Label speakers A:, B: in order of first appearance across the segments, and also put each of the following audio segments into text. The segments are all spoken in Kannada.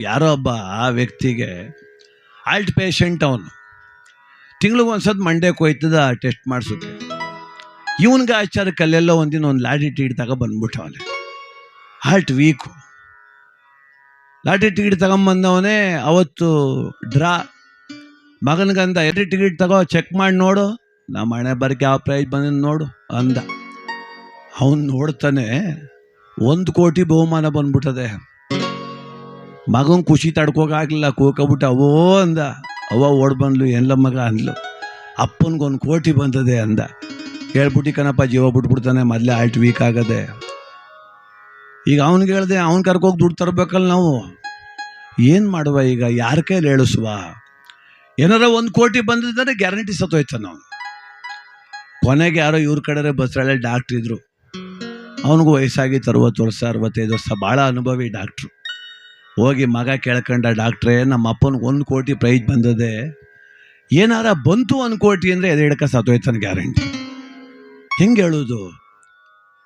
A: ಯಾರೋ ಒಬ್ಬ ಆ ವ್ಯಕ್ತಿಗೆ ಹಾರ್ಟ್ ಪೇಷಂಟ್, ಅವನು ತಿಂಗ್ಳಿಗೆ ಒಂದ್ಸತಿ ಮಂಡ್ಯಕ್ಕೆ ಹೋಯ್ತದ ಟೆಸ್ಟ್ ಮಾಡಿಸೋಕ್ಕೆ. ಇವನ್ಗೆ ಆಚಾರ ಕಲ್ಲೆಲ್ಲ ಒಂದಿನ ಒಂದು ಲಾಟಿ ಟಿಕೆಟ್ ತಗೊಬಂದ್ಬಿಟ್ಟವನೆ. Heart weak. ಲಾಟಿ ಟಿಕೆಟ್ ತಗೊಂಬಂದವನೇ. ಅವತ್ತು ಡ್ರಾ. ಮಗನಿಗಂದ ಎರಡು ಟಿಕೆಟ್ ತಗೋ, ಚೆಕ್ ಮಾಡಿ ನೋಡು, ನಮ್ಮ ಹಣೆ ಬರಕ್ಕೆ ಯಾವ ಪ್ರೈಸ್ ಬಂದ ನೋಡು ಅಂದ. ಅವನು ನೋಡ್ತಾನೆ 1 ಕೋಟಿ ಬಹುಮಾನ ಬಂದ್ಬಿಟ್ಟದೆ. ಮಗನ ಖುಷಿ ತಡ್ಕೋಕಾಗಲಿಲ್ಲ, ಕೂಕಬಿಟ್ಟು ಅವೋ ಅಂದ. ಅವ್ವ ಓಡ್ ಬಂದ್ಲು, ಎಲ್ಲ ಮಗ ಅಂದ್ಲು. ಅಪ್ಪನಿಗೆ 1 ಕೋಟಿ ಬಂದದೆ ಅಂದ. ಹೇಳ್ಬಿಟ್ಟು ಕಣಪ್ಪ, ಜೀವ ಬಿಟ್ಬಿಡ್ತಾನೆ, ಮೊದಲೇ ಹಾರ್ಟ್ ವೀಕ್ ಆಗದೆ. ಈಗ ಅವ್ನಿಗೆ ಹೇಳ್ದೆ, ಅವ್ನು ಕರ್ಕೋಗಿ ದುಡ್ಡು ತರಬೇಕಲ್ಲ ನಾವು. ಏನು ಮಾಡುವ ಈಗ, ಯಾರ ಕೈಲಿ ಹೇಳಿಸುವ? ಏನಾರ 1 ಕೋಟಿ ಬಂದಿದ್ದರೆ ಗ್ಯಾರಂಟಿ ಸತ್ತೋಯ್ತಾನ ಅವನು. ಕೊನೆಗೆ ಯಾರೋ ಇವ್ರ ಕಡೆ ಬಸ್ರಳ್ಳಿ ಡಾಕ್ಟ್ರ್ ಇದ್ರು. ಅವನಿಗೂ ವಯಸ್ಸಾಗಿತ್ತು 60 ವರ್ಷ 65 ವರ್ಷ, ಭಾಳ ಅನುಭವಿ ಡಾಕ್ಟ್ರು. ಹೋಗಿ ಮಗ ಕೇಳ್ಕೊಂಡ, ಡಾಕ್ಟ್ರೇ ನಮ್ಮ ಅಪ್ಪನಿಗೆ 1 ಕೋಟಿ ಪ್ರೈಸ್ ಬಂದದೆ, ಏನಾರ ಬಂತು 1 ಕೋಟಿ ಅಂದರೆ ಎದೆ ಹಿಡ್ಕ ಸತ್ತೋಯ್ತಾನೆ ಗ್ಯಾರಂಟಿ. ಹೆಂಗೆ ಹೇಳೋದು?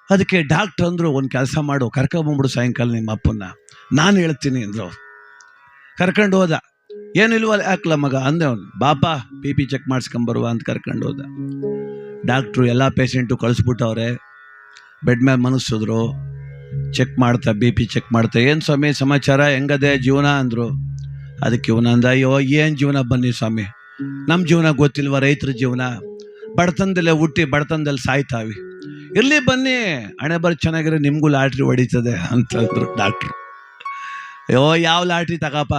A: ಅದಕ್ಕೆ ಡಾಕ್ಟ್ರ್ ಅಂದರು, ಒಂದು ಕೆಲಸ ಮಾಡು, ಕರ್ಕೊಂಬಂದ್ಬಿಡು ಸಾಯಂಕಾಲ ನಿಮ್ಮ ಅಪ್ಪನ್ನ, ನಾನು ಹೇಳ್ತೀನಿ ಅಂದರು. ಕರ್ಕೊಂಡು ಹೋದ. ಏನಿಲ್ವಲ್ಲ, ಯಾಕಲ್ಲ ಮಗ ಅಂದೆ ಅವನು. ಬಾಪಾ BP ಚೆಕ್ ಮಾಡಿಸ್ಕೊಂಬರುವ ಅಂತ ಕರ್ಕೊಂಡು ಹೋದ. ಡಾಕ್ಟ್ರು ಎಲ್ಲ ಪೇಷಂಟು ಕಳಿಸ್ಬಿಟ್ಟವ್ರೆ. ಬೆಡ್ ಮೇಲೆ ಮನಸ್ಸಿದ್ರು. ಚೆಕ್ ಮಾಡ್ತಾ BP ಚೆಕ್ ಮಾಡ್ತಾ, ಏನು ಸ್ವಾಮಿ ಸಮಾಚಾರ, ಹೆಂಗದೆ ಜೀವನ ಅಂದರು. ಅದಕ್ಕೆ ಇವನಂದ, ಅಯ್ಯೋ ಏನು ಜೀವನ ಬನ್ನಿ ಸ್ವಾಮಿ, ನಮ್ಮ ಜೀವನ ಗೊತ್ತಿಲ್ವ, ರೈತರ ಜೀವನ, ಬಡತನದಲ್ಲೇ ಹುಟ್ಟಿ ಬಡತನದಲ್ಲಿ ಸಾಯ್ತಾವಿ. ಇರಲಿ ಬನ್ನಿ, ಹಣೆ ಬರ ಚೆನ್ನಾಗಿರೋ ನಿಮಗೂ ಲಾಟ್ರಿ ಹೊಡಿತದೆ ಅಂತಂದ್ರು ಡಾಕ್ಟ್ರು. ಅಯ್ಯೋ ಯಾವ ಲಾಟ್ರಿ ತಗಪ್ಪ,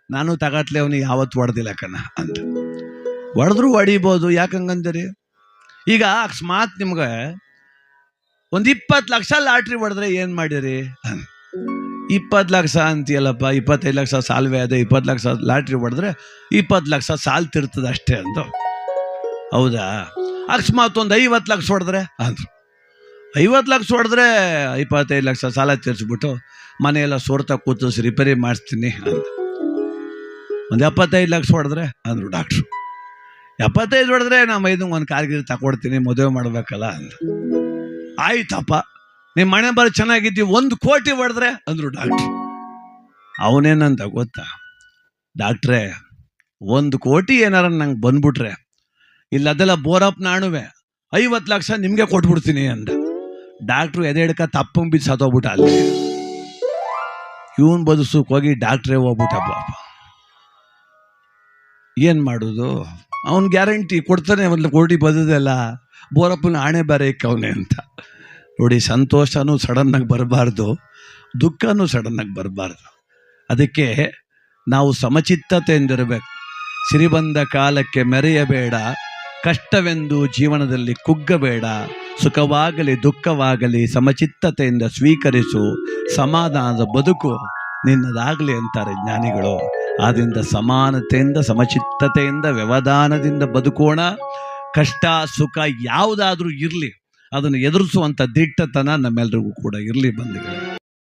A: ನಾನು ತಗಟ್ಲೆ, ಅವನಿಗೆ ಯಾವತ್ತು ಹೊಡೆದಿಲ್ಲ ಕಣ ಅಂತ. ಹೊಡೆದ್ರು ಹೊಡಿಬೋದು, ಯಾಕಂಗಂದಿರಿ? ಈಗ ಅಕಸ್ಮಾತ್ ನಿಮ್ಗೆ ಒಂದು 20 ಲಕ್ಷ ಲಾಟ್ರಿ ಹೊಡೆದ್ರೆ ಏನು ಮಾಡಿರಿ? 20 ಲಕ್ಷ ಅಂತೀಯಲ್ಲಪ್ಪ, 25 ಲಕ್ಷ ಸಾಲ್ವೇ ಅದೇ, 20 ಲಕ್ಷ ಲಾಟ್ರಿ ಹೊಡೆದ್ರೆ 20 ಲಕ್ಷ ಸಾಲ್ ತಿರ್ತದೆ ಅಷ್ಟೇ ಅಂತ. ಹೌದಾ? ಅಕಸ್ಮಾತ್ ಒಂದು 50 ಲಕ್ಷ ಹೊಡೆದ್ರೆ ಅಂದರು. 50 ಲಕ್ಷ ಹೊಡೆದ್ರೆ 25 ಲಕ್ಷ ಸಾಲ ತೀರಿಸ್ಬಿಟ್ಟು ಮನೆಯೆಲ್ಲ ಸೋರ್ತಾ ಕೂತಿಸಿ ರಿಪೇರಿ ಮಾಡಿಸ್ತೀನಿ ಅಂತ. ಒಂದು 75 ಲಕ್ಷ ಹೊಡೆದ್ರೆ ಅಂದರು ಡಾಕ್ಟ್ರು. 75 ಹೊಡೆದ್ರೆ ನಮ್ಮ ಐದಂಗೆ ಒಂದು ಕಾರ್ಗಿರಿ ತಗೊಡ್ತೀನಿ, ಮದುವೆ ಮಾಡ್ಬೇಕಲ್ಲ ಅಂತ. ಆಯ್ತಪ್ಪ, ನಿಮ್ಮ ಮನೆ ಬರೋ ಚೆನ್ನಾಗಿದ್ದೀವಿ, 1 ಕೋಟಿ ಹೊಡೆದ್ರೆ ಅಂದರು ಡಾಕ್ಟ್ರು. ಅವನೇನಂತ ಗೊತ್ತಾ? ಡಾಕ್ಟ್ರೇ, 1 ಕೋಟಿ ಏನಾರ ನಂಗೆ ಬಂದ್ಬಿಟ್ರೆ, ಇಲ್ಲ ಅದೆಲ್ಲ ಬೋರಪ್ ನಾಣುವೆ, 50 ಲಕ್ಷ ನಿಮಗೆ ಕೊಟ್ಬಿಡ್ತೀನಿ ಅಂದ. ಡಾಕ್ಟ್ರು ಎದೆ ಹಿಡ್ಕ ತಪ್ಪಂಗೆ ಬಿದ್ದು ಸತ್ತೋಗ್ಬಿಟ್ಟ ಅಲ್ಲಿ. ಇವನ್ ಬದುಸಕ್ಕೆ ಹೋಗಿ ಡಾಕ್ಟ್ರೇ ಹೋಗ್ಬಿಟ್ಟ. ಪಾಪ ಏನು ಮಾಡೋದು? ಅವನು ಗ್ಯಾರಂಟಿ ಕೊಡ್ತಾನೆ, 1 ಕೋಟಿ ಬದದಲ್ಲ, ಬೋರಪ್ಪನ ಆಣೆ ಬೇರೆ ಅವನೇ ಅಂತ. ನೋಡಿ, ಸಂತೋಷನೂ ಸಡನ್ನಾಗಿ ಬರಬಾರ್ದು, ದುಃಖನೂ ಸಡನ್ನಾಗಿ ಬರಬಾರ್ದು. ಅದಕ್ಕೆ ನಾವು ಸಮಚಿತ್ತತೆಯಿಂದಿರಬೇಕು. ಸಿರಿಬಂದ ಕಾಲಕ್ಕೆ ಮೆರೆಯಬೇಡ, ಕಷ್ಟವೆಂದು ಜೀವನದಲ್ಲಿ ಕುಗ್ಗಬೇಡ, ಸುಖವಾಗಲಿ ದುಃಖವಾಗಲಿ ಸಮಚಿತ್ತತೆಯಿಂದ ಸ್ವೀಕರಿಸು, ಸಮಾಧಾನದ ಬದುಕು ನಿನ್ನದಾಗಲಿ ಅಂತಾರೆ ಜ್ಞಾನಿಗಳು. ಆದ್ದರಿಂದ ಸಮಾನತೆಯಿಂದ ಸಮಚಿತ್ತತೆಯಿಂದ ವ್ಯವಧಾನದಿಂದ ಬದುಕೋಣ. ಕಷ್ಟ ಸುಖ ಯಾವುದಾದ್ರೂ ಇರಲಿ, ಅದನ್ನು ಎದುರಿಸುವಂಥ ದಿಟ್ಟತನ ನಮ್ಮೆಲ್ಲರಿಗೂ ಕೂಡ ಇರಲಿ ಬಂಧುಗಳೇ.